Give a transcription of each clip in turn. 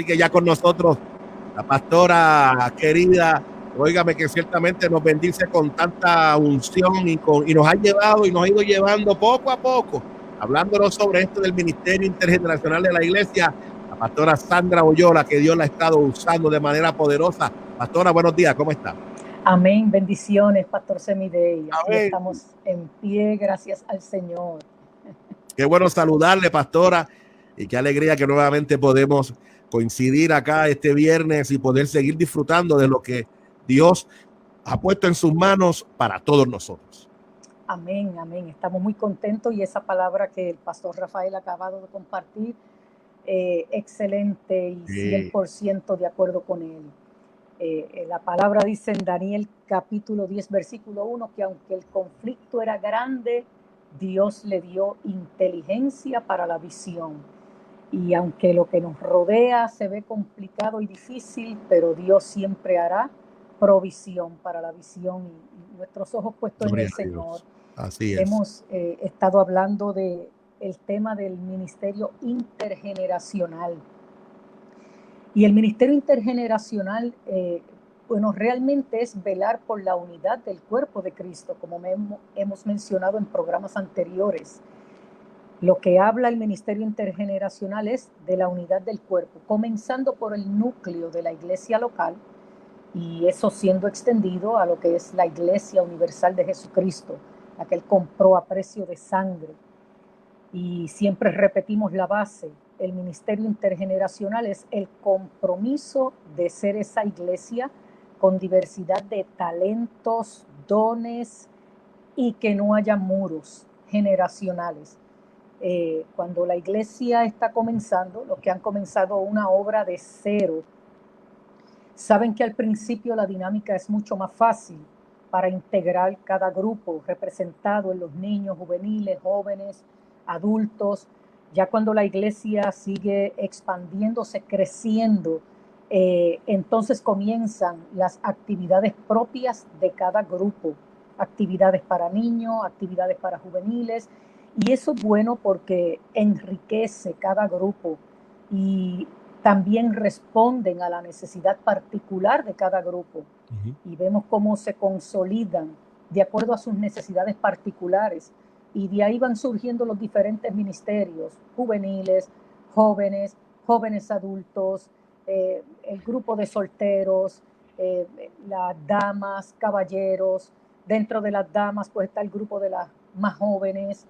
que ya con nosotros la pastora querida, óigame, que ciertamente nos bendice con tanta unción y nos ha llevado y nos ha ido llevando poco a poco, hablándonos sobre esto del Ministerio Intergeneracional de la Iglesia, la pastora Sandra Oyola, que Dios la ha estado usando de manera poderosa. Pastora, buenos días, ¿cómo está? Amén, bendiciones, Pastor Semidey. Aquí estamos en pie, gracias al Señor. Qué bueno saludarle, pastora, y qué alegría que nuevamente podemos coincidir acá este viernes y poder seguir disfrutando de lo que Dios ha puesto en sus manos para todos nosotros. Amén, amén. Estamos muy contentos y esa palabra que el pastor Rafael ha acabado de compartir, excelente y 100% de acuerdo con él. La palabra dice en Daniel capítulo 10, versículo 1, que aunque el conflicto era grande, Dios le dio inteligencia para la visión. Y aunque lo que nos rodea se ve complicado y difícil, pero Dios siempre hará provisión para la visión y nuestros ojos puestos en el Señor. Así es. Hemos estado hablando del tema del ministerio intergeneracional. Y el ministerio intergeneracional, bueno, realmente es velar por la unidad del cuerpo de Cristo, como hemos mencionado en programas anteriores. Lo que habla el ministerio intergeneracional es de la unidad del cuerpo, comenzando por el núcleo de la iglesia local y eso siendo extendido a lo que es la iglesia universal de Jesucristo, la que Él compró a precio de sangre. Y siempre repetimos la base. El ministerio intergeneracional es el compromiso de ser esa iglesia con diversidad de talentos, dones y que no haya muros generacionales. Cuando la iglesia está comenzando, los que han comenzado una obra de cero, saben que al principio la dinámica es mucho más fácil para integrar cada grupo representado en los niños, juveniles, jóvenes, adultos. Ya cuando la iglesia sigue expandiéndose, creciendo, entonces comienzan las actividades propias de cada grupo, actividades para niños, actividades para juveniles, y eso es bueno porque enriquece cada grupo y también responden a la necesidad particular de cada grupo. Y vemos cómo se consolidan de acuerdo a sus necesidades particulares. Y de ahí van surgiendo los diferentes ministerios, juveniles, jóvenes, jóvenes adultos, el grupo de solteros, las damas, caballeros. Dentro de las damas pues está el grupo de las más jóvenes,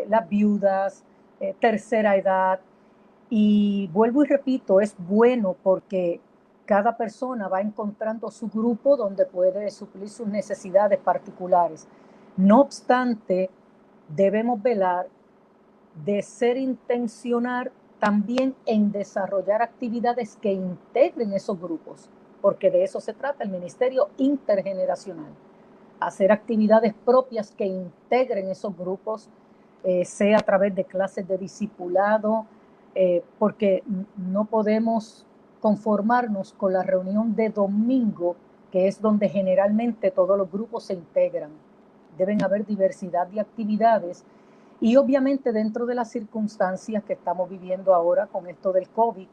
las viudas, tercera edad. Y vuelvo y repito, es bueno porque cada persona va encontrando su grupo donde puede suplir sus necesidades particulares. No obstante, debemos velar de ser intencional también en desarrollar actividades que integren esos grupos, porque de eso se trata el ministerio intergeneracional. Hacer actividades propias que integren esos grupos, sea a través de clases de discipulado, porque no podemos conformarnos con la reunión de domingo, que es donde generalmente todos los grupos se integran. Deben haber diversidad de actividades y obviamente dentro de las circunstancias que estamos viviendo ahora con esto del COVID,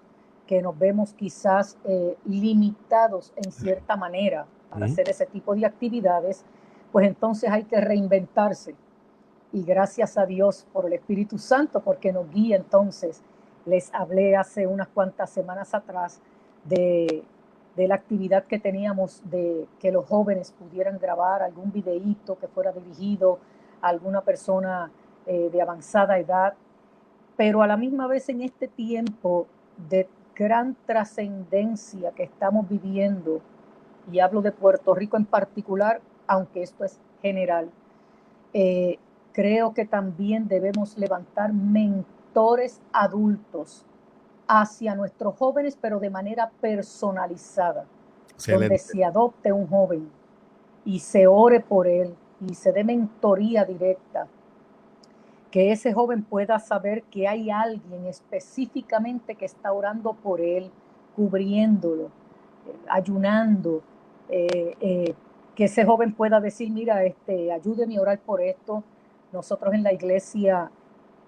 que nos vemos quizás limitados en cierta manera para hacer ese tipo de actividades, pues entonces hay que reinventarse. Y gracias a Dios por el Espíritu Santo, porque nos guía entonces. Les hablé hace unas cuantas semanas atrás de la actividad que teníamos de que los jóvenes pudieran grabar algún videíto que fuera dirigido a alguna persona de avanzada edad, pero a la misma vez en este tiempo de gran trascendencia que estamos viviendo, y hablo de Puerto Rico en particular, aunque esto es general, creo que también debemos levantar mentores adultos hacia nuestros jóvenes, pero de manera personalizada. Excelente. Donde se adopte un joven y se ore por él y se dé mentoría directa, que ese joven pueda saber que hay alguien específicamente que está orando por él, cubriéndolo, ayunando, que ese joven pueda decir, mira, ayúdeme a orar por esto. Nosotros en la iglesia,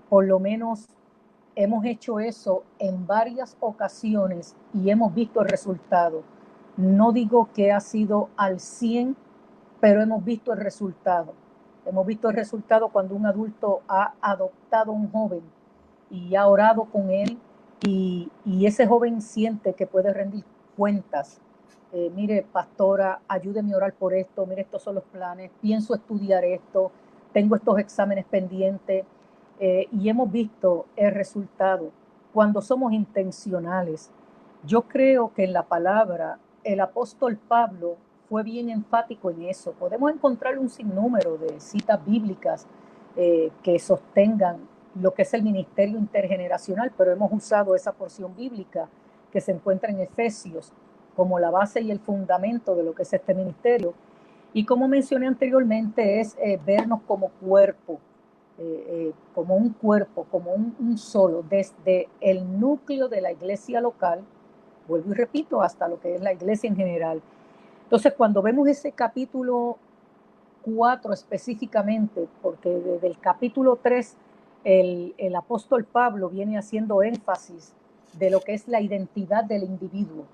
por lo menos hemos hecho eso en varias ocasiones y hemos visto el resultado. No digo que ha sido al 100, pero hemos visto el resultado. Hemos visto el resultado cuando un adulto ha adoptado a un joven y ha orado con él y ese joven siente que puede rendir cuentas. Mire, pastora, ayúdeme a orar por esto, mire, estos son los planes, pienso estudiar esto, tengo estos exámenes pendientes, y hemos visto el resultado cuando somos intencionales. Yo creo que en la palabra el apóstol Pablo fue bien enfático en eso. Podemos encontrar un sinnúmero de citas bíblicas que sostengan lo que es el ministerio intergeneracional, pero hemos usado esa porción bíblica que se encuentra en Efesios como la base y el fundamento de lo que es este ministerio. Y como mencioné anteriormente, es vernos como cuerpo, como un cuerpo, como un solo, desde el núcleo de la iglesia local, vuelvo y repito, hasta lo que es la iglesia en general. Entonces, cuando vemos ese capítulo 4 específicamente, porque desde el capítulo 3 el apóstol Pablo viene haciendo énfasis de lo que es la identidad del individuo.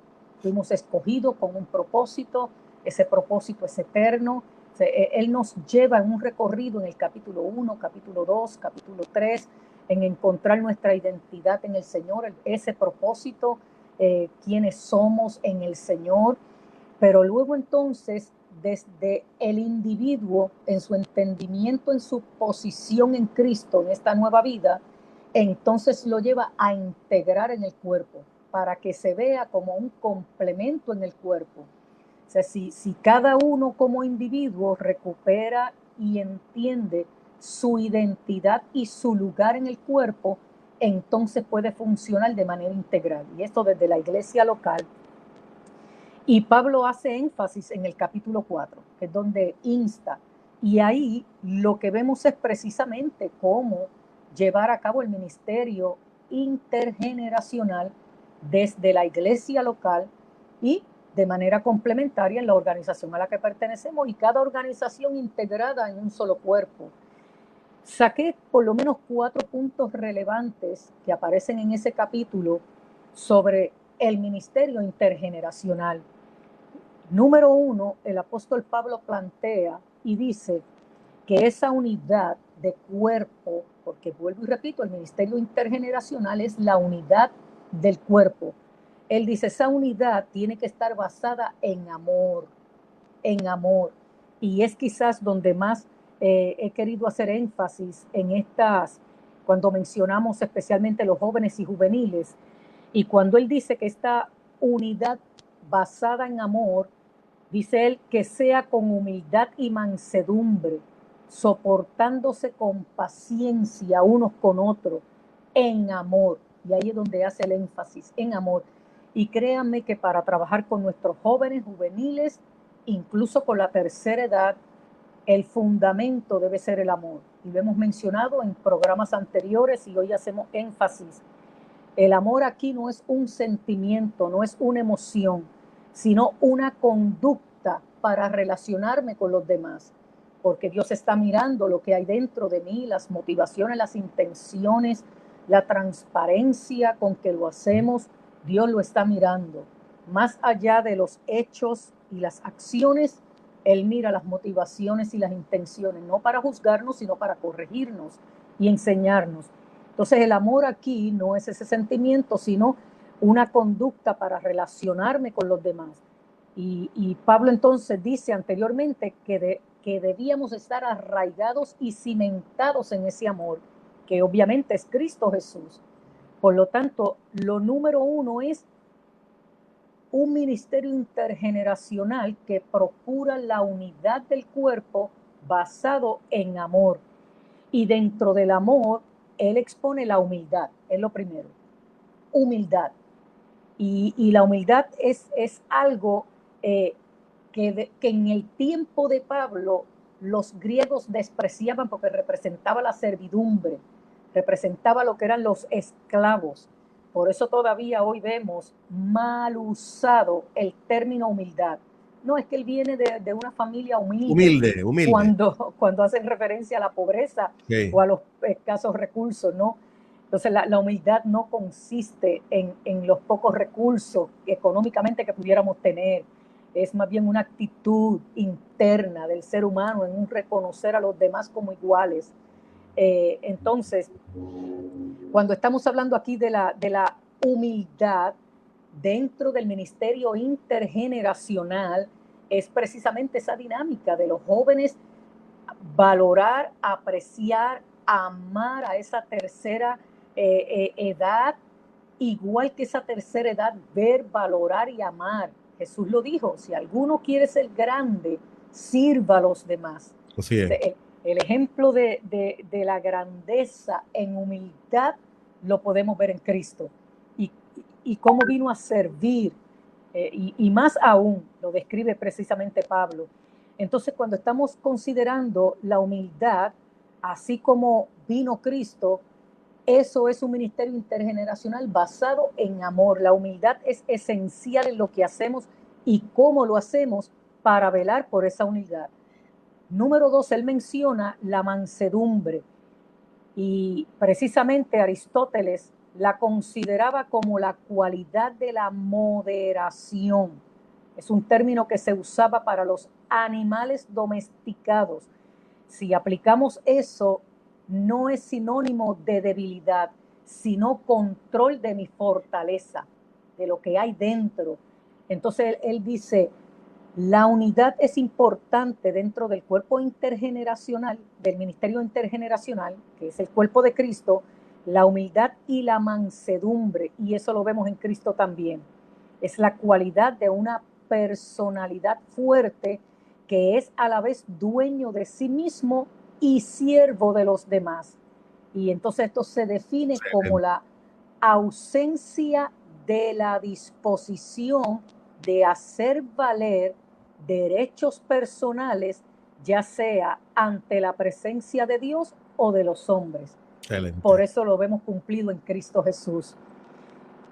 Fuimos escogidos con un propósito, ese propósito es eterno. Él nos lleva en un recorrido en el capítulo 1, capítulo 2, capítulo 3, en encontrar nuestra identidad en el Señor, ese propósito, quiénes somos en el Señor. Pero luego entonces, desde el individuo, en su entendimiento, en su posición en Cristo, en esta nueva vida, entonces lo lleva a integrar en el cuerpo, para que se vea como un complemento en el cuerpo. O sea, si cada uno como individuo recupera y entiende su identidad y su lugar en el cuerpo, entonces puede funcionar de manera integral. Y esto desde la iglesia local. Y Pablo hace énfasis en el capítulo 4, que es donde insta. Y ahí lo que vemos es precisamente cómo llevar a cabo el ministerio intergeneracional desde la iglesia local y de manera complementaria en la organización a la que pertenecemos, y cada organización integrada en un solo cuerpo. Saqué por lo menos 4 puntos relevantes que aparecen en ese capítulo sobre el ministerio intergeneracional. Número 1, el apóstol Pablo plantea y dice que esa unidad de cuerpo, porque vuelvo y repito, el ministerio intergeneracional es la unidad del cuerpo. Él dice, esa unidad tiene que estar basada en amor, en amor. Y es quizás donde más he querido hacer énfasis en estas, cuando mencionamos especialmente los jóvenes y juveniles, y cuando él dice que esta unidad basada en amor, dice él, que sea con humildad y mansedumbre, soportándose con paciencia unos con otros, en amor. Y ahí es donde hace el énfasis, en amor. Y créanme que para trabajar con nuestros jóvenes, juveniles, incluso con la tercera edad, el fundamento debe ser el amor. Y lo hemos mencionado en programas anteriores y hoy hacemos énfasis. El amor aquí no es un sentimiento, no es una emoción, sino una conducta para relacionarme con los demás. Porque Dios está mirando lo que hay dentro de mí, las motivaciones, las intenciones, la transparencia con que lo hacemos. Dios lo está mirando. Más allá de los hechos y las acciones, Él mira las motivaciones y las intenciones, no para juzgarnos, sino para corregirnos y enseñarnos. Entonces el amor aquí no es ese sentimiento, sino una conducta para relacionarme con los demás. Y Pablo entonces dice anteriormente que debíamos estar arraigados y cimentados en ese amor, que obviamente es Cristo Jesús. Por lo tanto, lo número 1 es un ministerio intergeneracional que procura la unidad del cuerpo basado en amor. Y dentro del amor, él expone la humildad, es lo primero. Humildad. Y la humildad es algo que en el tiempo de Pablo los griegos despreciaban porque representaba la servidumbre, representaba lo que eran los esclavos. Por eso todavía hoy vemos mal usado el término humildad. No, es que él viene de una familia humilde. Cuando hacen referencia a la pobreza, sí, o a los escasos recursos, ¿no? Entonces la humildad no consiste en los pocos recursos económicamente que pudiéramos tener, es más bien una actitud interna del ser humano en un reconocer a los demás como iguales. Entonces, cuando estamos hablando aquí de la humildad dentro del ministerio intergeneracional, es precisamente esa dinámica de los jóvenes valorar, apreciar, amar a esa tercera edad, igual que esa tercera edad, ver, valorar y amar. Jesús lo dijo, si alguno quiere ser grande, sirva a los demás. Así es. El ejemplo de la grandeza en humildad lo podemos ver en Cristo. Y cómo vino a servir, y más aún lo describe precisamente Pablo. Entonces, cuando estamos considerando la humildad, así como vino Cristo, eso es un ministerio intergeneracional basado en amor. La humildad es esencial en lo que hacemos y cómo lo hacemos para velar por esa humildad. Número 2, él menciona la mansedumbre, y precisamente Aristóteles la consideraba como la cualidad de la moderación. Es un término que se usaba para los animales domesticados. Si aplicamos eso, no es sinónimo de debilidad, sino control de mi fortaleza, de lo que hay dentro. Entonces él dice, la unidad es importante dentro del cuerpo intergeneracional, del ministerio intergeneracional, que es el cuerpo de Cristo, la humildad y la mansedumbre, y eso lo vemos en Cristo también. Es la cualidad de una personalidad fuerte que es a la vez dueño de sí mismo y siervo de los demás. Y entonces esto se define como la ausencia de la disposición de hacer valer derechos personales, ya sea ante la presencia de Dios o de los hombres. Excelente. Por eso lo vemos cumplido en Cristo Jesús.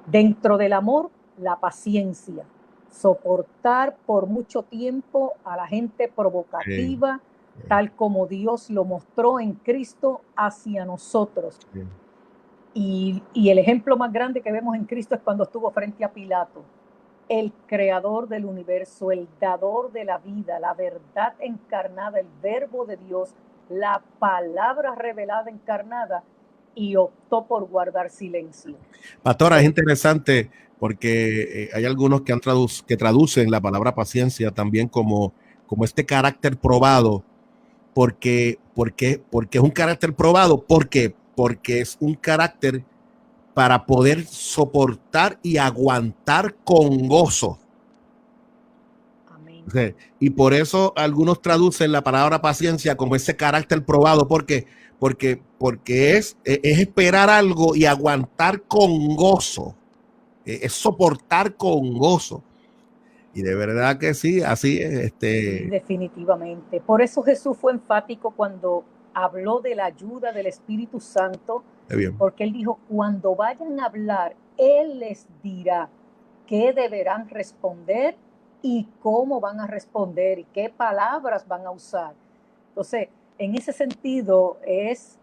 Dentro del amor, la paciencia, soportar por mucho tiempo a la gente provocativa, tal como Dios lo mostró en Cristo hacia nosotros. Y el ejemplo más grande que vemos en Cristo es cuando estuvo frente a Pilato, el creador del universo, el dador de la vida, la verdad encarnada, el verbo de Dios, la palabra revelada encarnada, y optó por guardar silencio. Pastora, es interesante porque hay algunos que traducen la palabra paciencia también como este carácter probado, porque es un carácter probado, porque es un carácter para poder soportar y aguantar con gozo. Amén. Y por eso algunos traducen la palabra paciencia como ese carácter probado, porque es esperar algo y aguantar con gozo, es soportar con gozo. Y de verdad que sí, así es. Sí, definitivamente. Por eso Jesús fue enfático cuando habló de la ayuda del Espíritu Santo, porque él dijo, cuando vayan a hablar, él les dirá qué deberán responder y cómo van a responder y qué palabras van a usar. Entonces, en ese sentido, es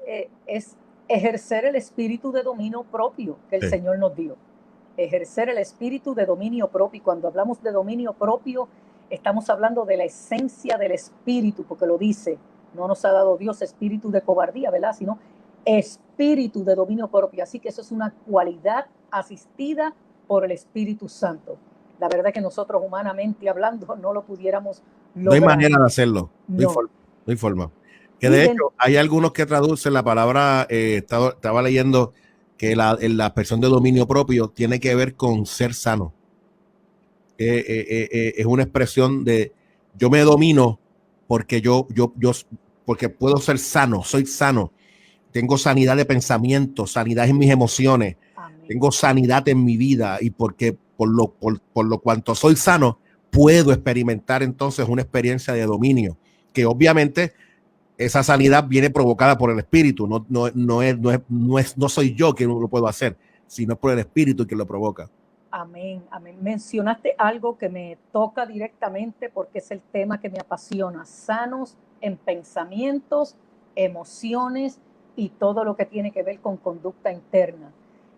ejercer el espíritu de dominio propio que el Señor nos dio. Ejercer el espíritu de dominio propio. Y cuando hablamos de dominio propio, estamos hablando de la esencia del espíritu, porque lo dice, no nos ha dado Dios espíritu de cobardía, ¿verdad? Sino espíritu de dominio propio. Así que eso es una cualidad asistida por el Espíritu Santo. La verdad es que nosotros humanamente hablando no lo pudiéramos lograr. No hay manera de hacerlo. No hay forma. Que de hecho hay algunos que traducen la palabra, estaba leyendo que la expresión de dominio propio tiene que ver con ser sano. Es una expresión de yo me domino porque porque puedo ser sano, soy sano, tengo sanidad de pensamiento, sanidad en mis emociones, tengo sanidad en mi vida, y porque por lo cuanto soy sano puedo experimentar entonces una experiencia de dominio, que obviamente esa sanidad viene provocada por el Espíritu, no soy yo quien lo puedo hacer, sino por el Espíritu quien lo provoca. Amén, amén. Mencionaste algo que me toca directamente porque es el tema que me apasiona. Sanos en pensamientos, emociones y todo lo que tiene que ver con conducta interna.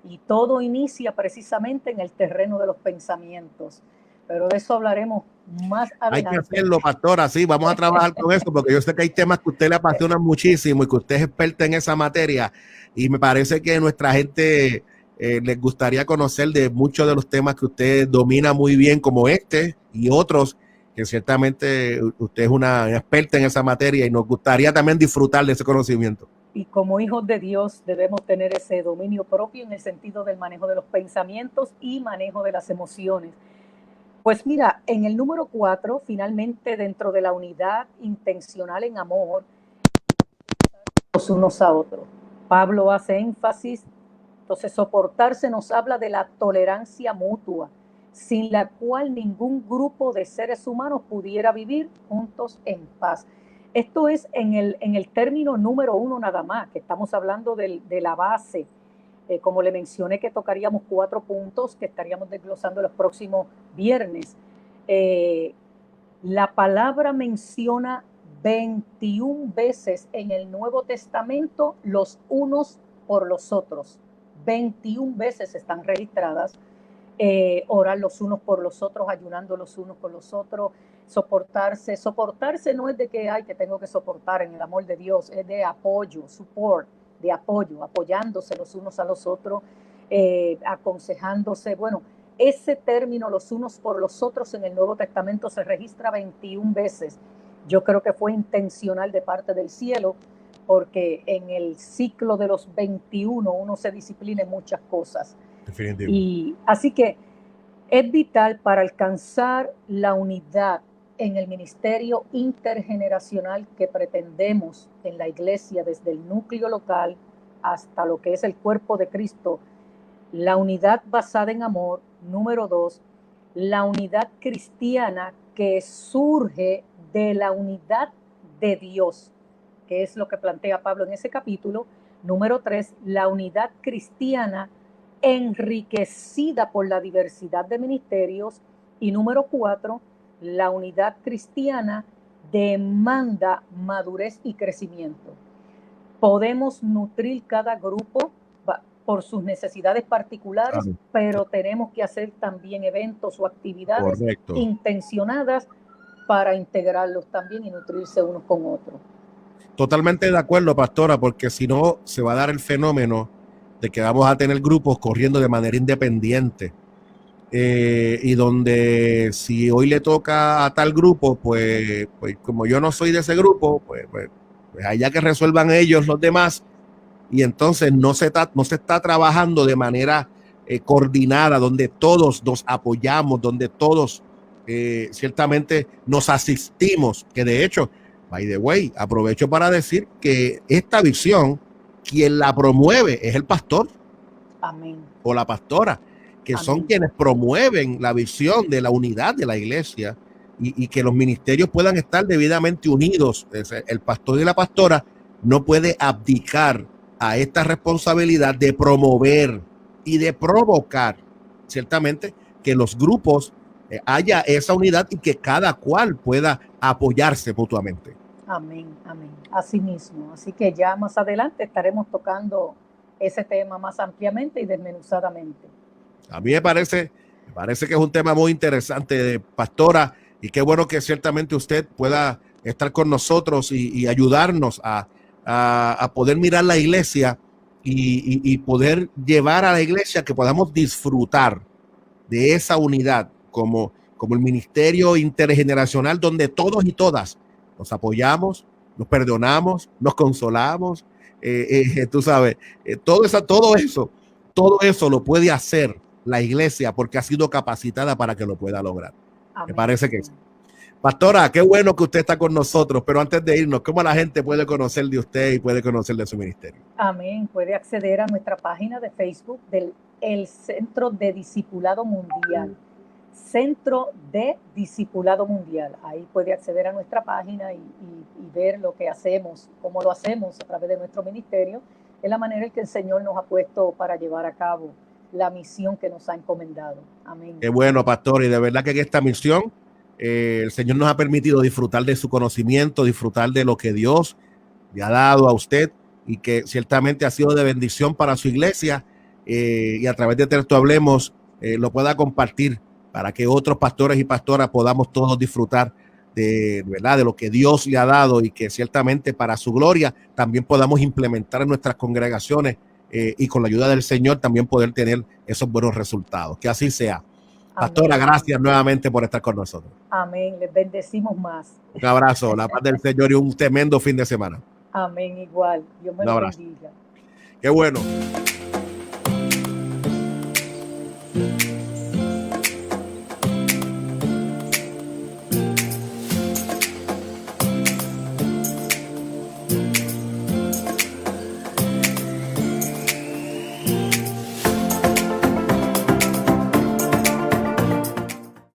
Y todo inicia precisamente en el terreno de los pensamientos. Pero de eso hablaremos más adelante. Hay que hacerlo, pastora, sí, vamos a trabajar con eso, porque yo sé que hay temas que a usted le apasionan muchísimo y que usted es experta en esa materia, y me parece que nuestra gente les gustaría conocer de muchos de los temas que usted domina muy bien, como este y otros, que ciertamente usted es una experta en esa materia y nos gustaría también disfrutar de ese conocimiento. Y como hijos de Dios debemos tener ese dominio propio en el sentido del manejo de los pensamientos y manejo de las emociones. Pues mira, en el número 4, finalmente dentro de la unidad intencional en amor, los unos a otros. Pablo hace énfasis, entonces soportarse nos habla de la tolerancia mutua, sin la cual ningún grupo de seres humanos pudiera vivir juntos en paz. Esto es en el término número 1 nada más, que estamos hablando de la base. Como le mencioné que tocaríamos 4 puntos que estaríamos desglosando los próximos viernes. La palabra menciona 21 veces en el Nuevo Testamento los unos por los otros. 21 veces están registradas. Orar los unos por los otros, ayunando los unos por los otros, soportarse. Soportarse no es de que, ay, que tengo que soportar en el amor de Dios, es de apoyo, support, de apoyo, apoyándose los unos a los otros, aconsejándose. Bueno, ese término, los unos por los otros, en el Nuevo Testamento se registra 21 veces. Yo creo que fue intencional de parte del cielo, porque en el ciclo de los 21 uno se disciplina en muchas cosas. Y así que es vital para alcanzar la unidad en el ministerio intergeneracional que pretendemos en la iglesia, desde el núcleo local hasta lo que es el cuerpo de Cristo. La unidad basada en amor. Número 2, la unidad cristiana que surge de la unidad de Dios, que es lo que plantea Pablo en ese capítulo. Número 3, la unidad cristiana enriquecida por la diversidad de ministerios. Y número 4, la unidad cristiana demanda madurez y crecimiento. Podemos nutrir cada grupo por sus necesidades particulares, pero tenemos que hacer también eventos o actividades intencionadas para integrarlos también y nutrirse unos con otros. Totalmente de acuerdo, pastora, porque si no se va a dar el fenómeno de que vamos a tener grupos corriendo de manera independiente, y donde si hoy le toca a tal grupo, pues como yo no soy de ese grupo, pues allá que resuelvan ellos los demás, y entonces no se está trabajando de manera coordinada, donde todos nos apoyamos, donde todos ciertamente nos asistimos, que de hecho, by the way, aprovecho para decir que esta visión, quien la promueve es el pastor. Amén. O la pastora, que Amén. Son quienes promueven la visión de la unidad de la iglesia y que los ministerios puedan estar debidamente unidos. El pastor y la pastora no puede abdicar a esta responsabilidad de promover y de provocar, ciertamente, que los grupos haya esa unidad y que cada cual pueda apoyarse mutuamente. Amén, amén. Así mismo. Así que ya más adelante estaremos tocando ese tema más ampliamente y desmenuzadamente. A mí me parece que es un tema muy interesante, pastora, y qué bueno que ciertamente usted pueda estar con nosotros y ayudarnos a poder mirar la iglesia y poder llevar a la iglesia que podamos disfrutar de esa unidad como el ministerio intergeneracional donde todos y todas nos apoyamos, nos perdonamos, nos consolamos. Tú sabes, todo eso lo puede hacer la iglesia porque ha sido capacitada para que lo pueda lograr. Amén. Me parece que sí. Pastora, qué bueno que usted está con nosotros, pero antes de irnos, ¿cómo la gente puede conocer de usted y puede conocer de su ministerio? Amén. Puede acceder a nuestra página de Facebook del Centro de Discipulado Mundial. Centro de Discipulado Mundial. Ahí puede acceder a nuestra página y ver lo que hacemos, cómo lo hacemos a través de nuestro ministerio, de la manera en que el Señor nos ha puesto para llevar a cabo la misión que nos ha encomendado. Amén. Qué bueno, pastor, y de verdad que en esta misión el Señor nos ha permitido disfrutar de su conocimiento, disfrutar de lo que Dios le ha dado a usted y que ciertamente ha sido de bendición para su iglesia, y a través de Terto Hablemos lo pueda compartir para que otros pastores y pastoras podamos todos disfrutar de, ¿verdad?, de lo que Dios le ha dado, y que ciertamente para su gloria también podamos implementar en nuestras congregaciones, y con la ayuda del Señor también poder tener esos buenos resultados. Que así sea. Pastora, amén. Gracias nuevamente por estar con nosotros. Amén. Les bendecimos más. Un abrazo, la paz del Señor y un tremendo fin de semana. Amén, igual. Dios me lo bendiga. Qué bueno.